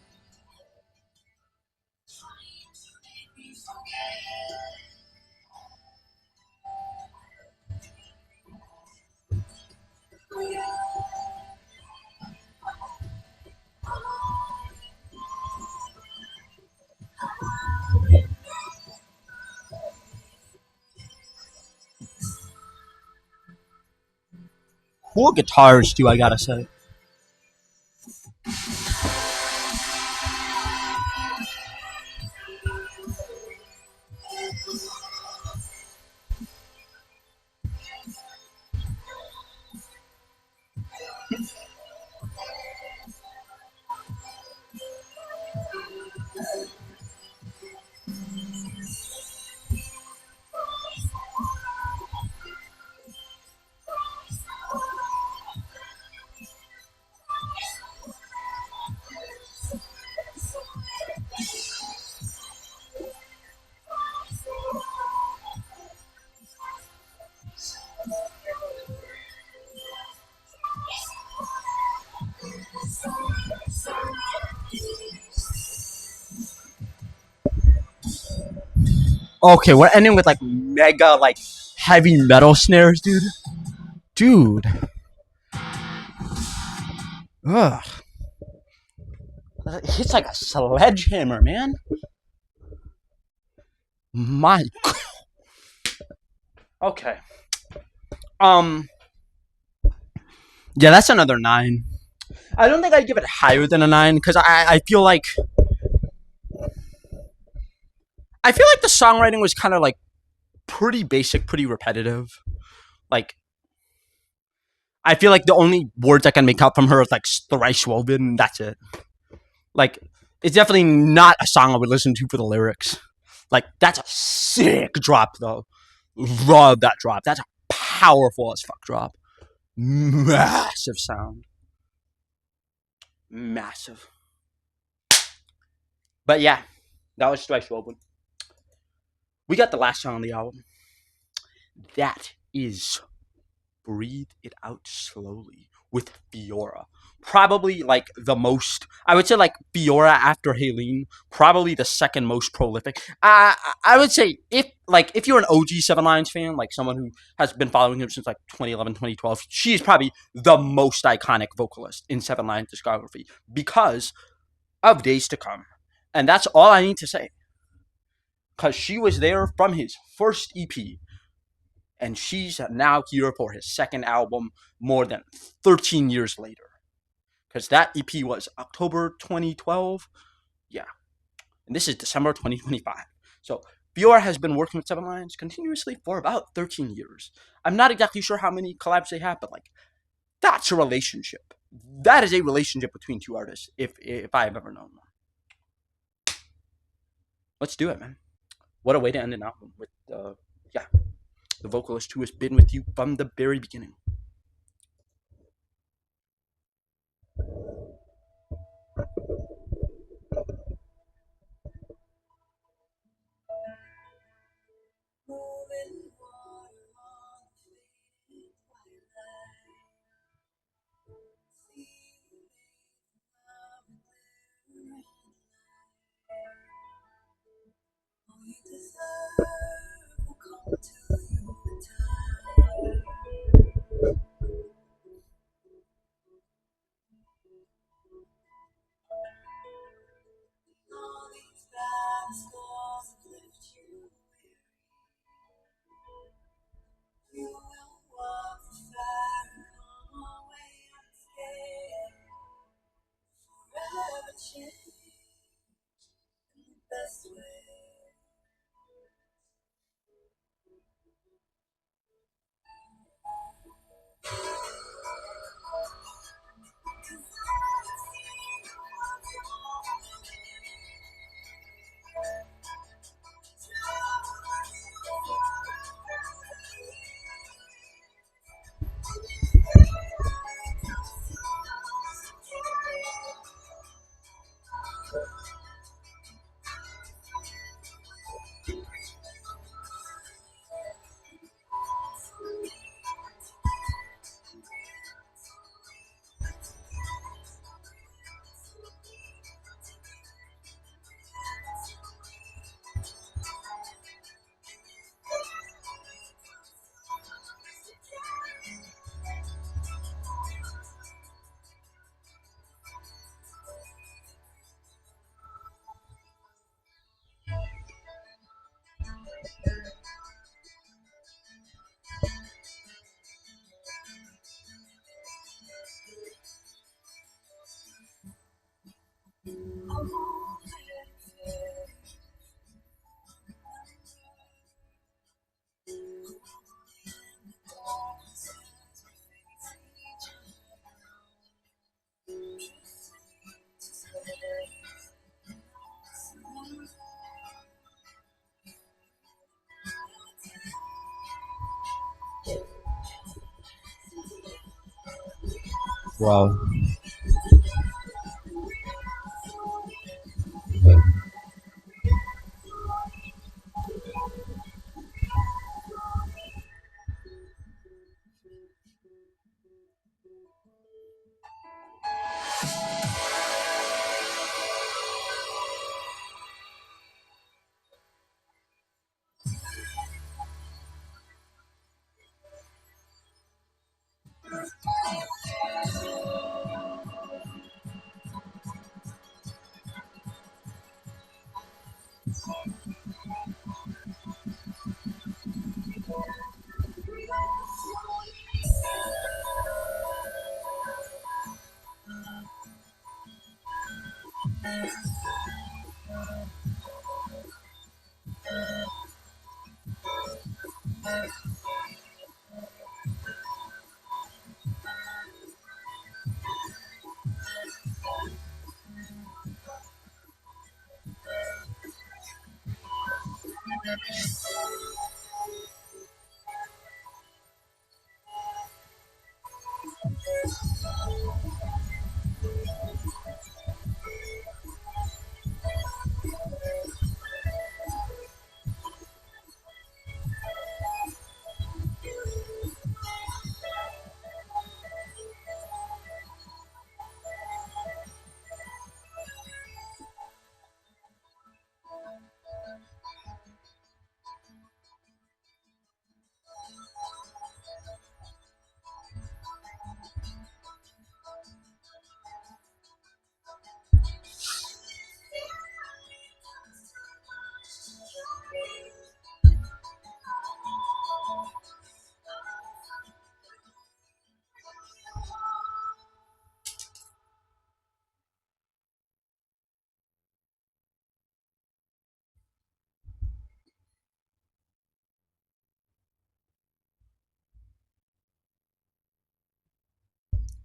Cool guitars too, I gotta say. Okay, we're ending with like mega like heavy metal snares, dude. Dude. Ugh. It hits like a sledgehammer, man. My. Okay. Um. Yeah, that's another 9. I don't think I'd give it higher than a 9 because I feel like the songwriting was kind of like pretty basic, pretty repetitive. Like I feel like the only words I can make out from her is like thrice woven. That's it. Like it's definitely not a song I would listen to for the lyrics. Like that's a sick drop though. Love that drop. That's a powerful as fuck drop. Massive sound. Massive. But yeah, that was thrice woven. We got the last song on the album. That is Breathe It Out Slowly with Fiora. Probably like the most, I would say like Fiora after HALIENE, probably the second most prolific. I would say if you're an OG Seven Lions fan, like someone who has been following him since like 2011, 2012, she's probably the most iconic vocalist in Seven Lions discography because of Days to Come. And that's all I need to say. Because she was there from his first EP and she's now here for his second album more than 13 years later. Because that EP was October 2012. Yeah. And this is December 2025. So Fiora has been working with Seven Lions continuously for about 13 years. I'm not exactly sure how many collabs they have, but like, that's a relationship. That is a relationship between two artists, if I've ever known one. Let's do it, man. What a way to end an album with, yeah, the vocalist who has been with you from the very beginning. Moving water on the faded twilight. See the love and glitter and light. All you deserve will come to you in time. All these bad scars have left you weary. You will walk the fire, come away unscathed. Forever change in the best way. Wow.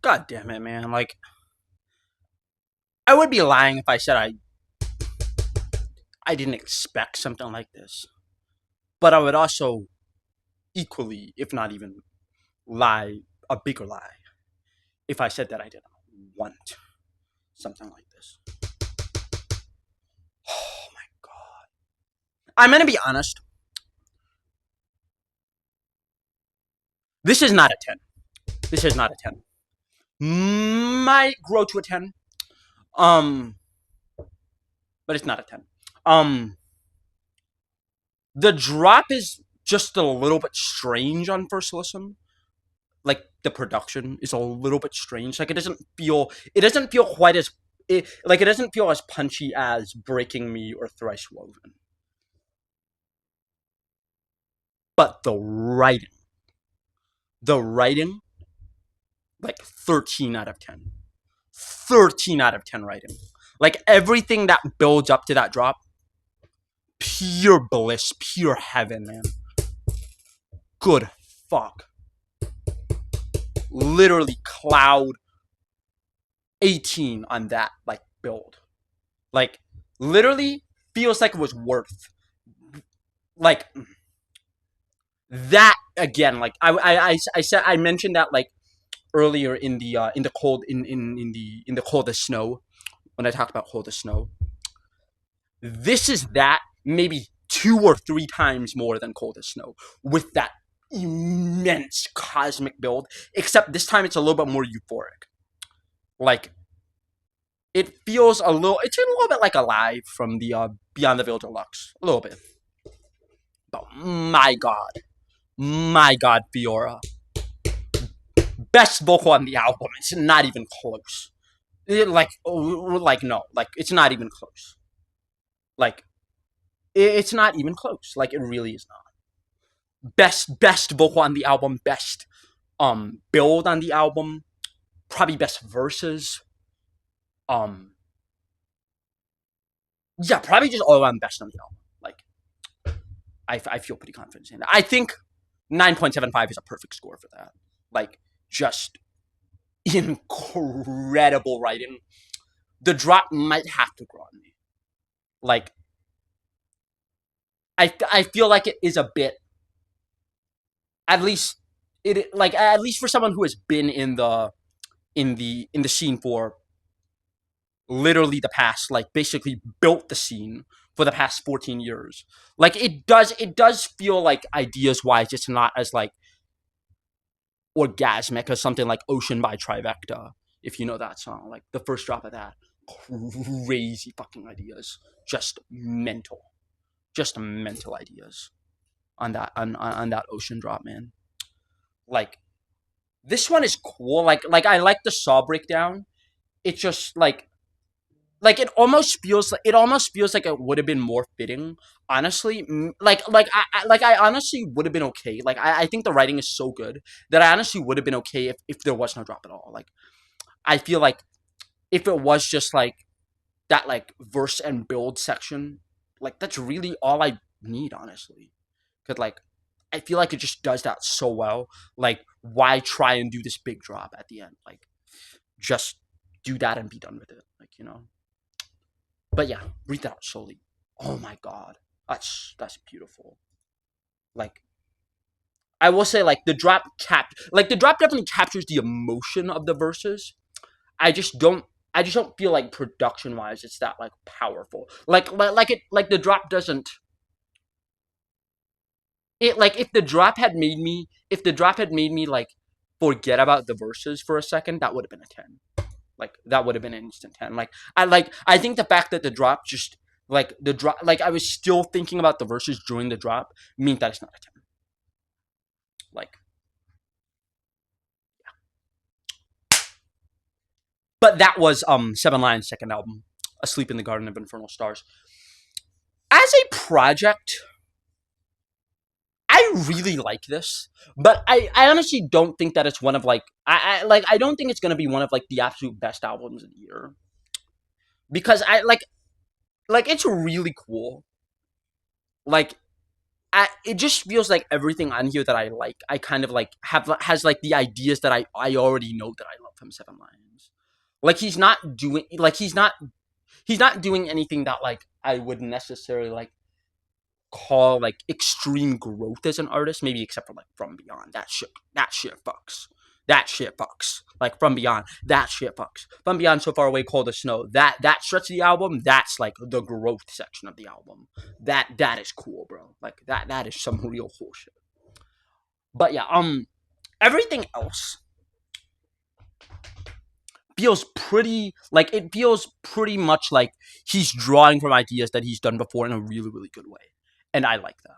God damn it, man. Like, I would be lying if I said I didn't expect something like this. But I would also equally, if not even lie, a bigger lie, if I said that I didn't want something like this. Oh my god. I'm gonna be honest. This is not a 10. This is not a 10. Might grow to a 10. Um, but it's not a 10. The drop is just a little bit strange on first listen. Like the production is a little bit strange. Like it doesn't feel quite as it doesn't feel as punchy as Breaking Me or Thrice Woven. But the writing, like 13 out of 10. 13 out of 10 writing. Like everything that builds up to that drop, pure bliss, pure heaven, man. Good fuck. Literally cloud 18 on that like build. Like literally feels like it was worth like that again. Like I said I mentioned that like earlier in the cold in the coldest snow when I talked about coldest snow. This is that maybe 2 or 3 times more than coldest snow with that immense cosmic build. Except this time it's a little bit more euphoric. Like it feels it's a little bit like Alive from the Beyond the Veil Deluxe. A little bit. But my god, Fiora. Best vocal on the album. It's not even close. No, like it's not even close. Like it's not even close. Like it really is not. Best vocal on the album. Best build on the album. Probably best verses. Um, yeah, probably just all around best on the album. Like I feel pretty confident saying that. I think 9.75 is a perfect score for that. Like just incredible writing. The drop might have to grow on me. Like I feel like it is a bit at least at least for someone who has been in the scene for literally the past like basically built the scene for the past 14 years. Like it does feel like ideas wise it's not as like orgasmic as something like Ocean by Trivecta, if you know that song. Like the first drop of that. Crazy fucking ideas. Just mental. Just mental ideas on that Ocean drop, man. Like this one is cool. Like I like the saw breakdown. It's just like it almost feels like it would have been more fitting honestly. I honestly would have been okay. Like I think the writing is so good that I honestly would have been okay if there was no drop at all. Like I feel like if it was just like that like verse and build section, like that's really all I need, honestly. Cause like I feel like it just does that so well. Like, why try and do this big drop at the end? Like, just do that and be done with it. Like, you know. But yeah, read that out slowly. Oh my god, that's beautiful. Like, I will say, like the drop definitely captures the emotion of the verses. I just don't. I just don't feel like production wise, it's that like powerful. Like the drop doesn't. It like if the drop had made me like forget about the verses for a second, that would have been a 10. Like that would have been an instant 10. I think the fact that the drop just like the drop like I was still thinking about the verses during the drop means that it's not a 10. Like, but that was Seven Lions' second album, Asleep in the Garden of Infernal Stars. As a project, I really like this, but I honestly don't think that it's one of like I don't think it's gonna be one of like the absolute best albums of the year, because I it's really cool. Like, it just feels like everything on here that I like, I kind of like has like the ideas that I already know that I love from Seven Lions. Like he's not doing anything that like I would necessarily like call like extreme growth as an artist, maybe except for like From Beyond. That shit fucks. That shit fucks. Like From Beyond, that shit fucks. From Beyond, So Far Away, Cold as Snow. That stretch of the album, that's like the growth section of the album. That is cool, bro. Like that is some real cool shit. But yeah, everything else feels pretty like it feels pretty much like he's drawing from ideas that he's done before in a really, really good way. And I like that.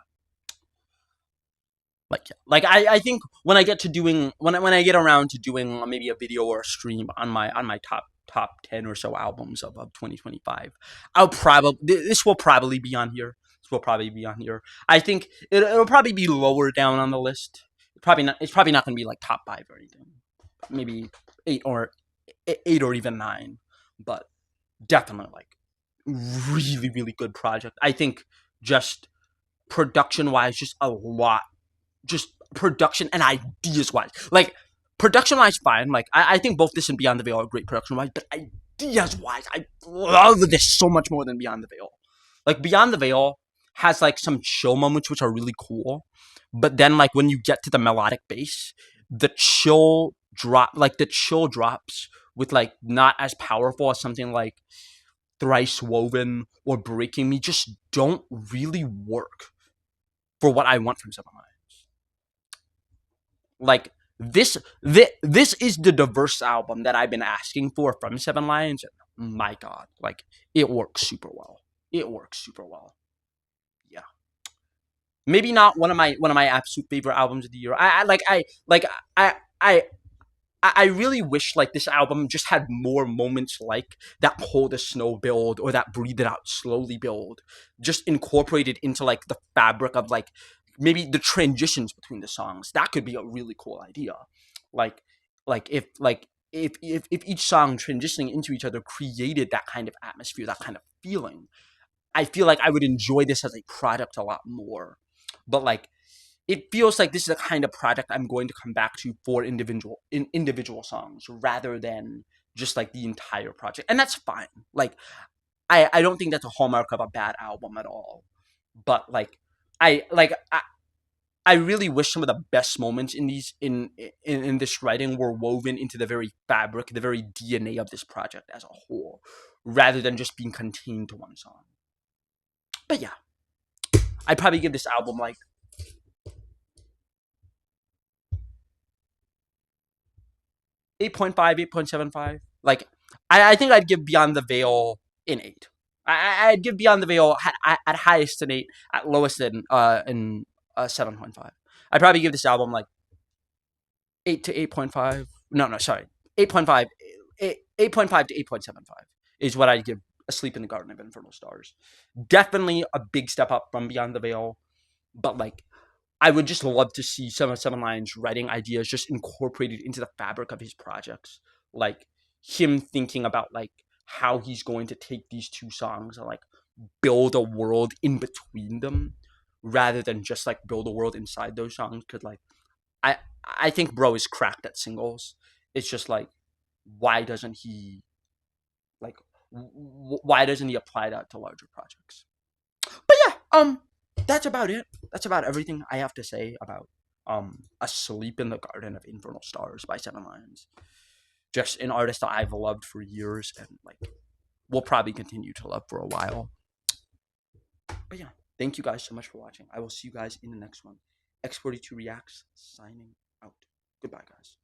I think when I get to doing when I get around to doing maybe a video or a stream on my top 10 or so albums of 2025, I'll probably this will probably be on here. This will probably be on here. I think it'll probably be lower down on the list. It's probably not going to be like top 5 or anything. Maybe 8 or even 9, but definitely like really, really good project. I think just production wise, just a lot, just production and ideas wise. Like, production wise, fine. Like, I think both this and Beyond the Veil are great production wise, but ideas wise, I love this so much more than Beyond the Veil. Like, Beyond the Veil has like some chill moments which are really cool, but then like when you get to the melodic bass, the chill drops with like not as powerful as something like Thrice Woven or Breaking Me just don't really work for what I want from someone. Like, this is the diverse album that I've been asking for from Seven Lions. My God, like it works super well. It works super well. Yeah, maybe not one of my absolute favorite albums of the year. I I really wish like this album just had more moments like that Hold the Snow build or that Breathe It Out Slowly build, just incorporated into like the fabric of like maybe the transitions between the songs. That could be a really cool idea. Like if each song transitioning into each other created that kind of atmosphere, that kind of feeling, I feel like I would enjoy this as a product a lot more. But like it feels like this is the kind of project I'm going to come back to for individual songs rather than just like the entire project. And that's fine. Like I don't think that's a hallmark of a bad album at all. But like I like I really wish some of the best moments in in this writing were woven into the very fabric, the very DNA of this project as a whole, rather than just being contained to one song. But yeah, I'd probably give this album like 8.5, 8.75. Like, I think I'd give Beyond the Veil an 8. I'd give Beyond the Veil at highest an 8, at lowest in 7.5. I'd probably give this album like 8 to 8.5. No, sorry. 8.5. 8.5 to 8.75 is what I'd give Asleep in the Garden of Infernal Stars. Definitely a big step up from Beyond the Veil, but like I would just love to see some of Seven Lions' writing ideas just incorporated into the fabric of his projects. Like him thinking about like how he's going to take these two songs and like build a world in between them rather than just like build a world inside those songs. Cause like I I think bro is cracked at singles. It's just like why doesn't he like why doesn't he apply that to larger projects? But yeah, that's about it. That's about everything I have to say about Asleep in the Garden of Infernal Stars by Seven Lions. Just an artist that I've loved for years and like will probably continue to love for a while. But yeah, thank you guys so much for watching. I will see you guys in the next one. X42 Reacts signing out. Goodbye, guys.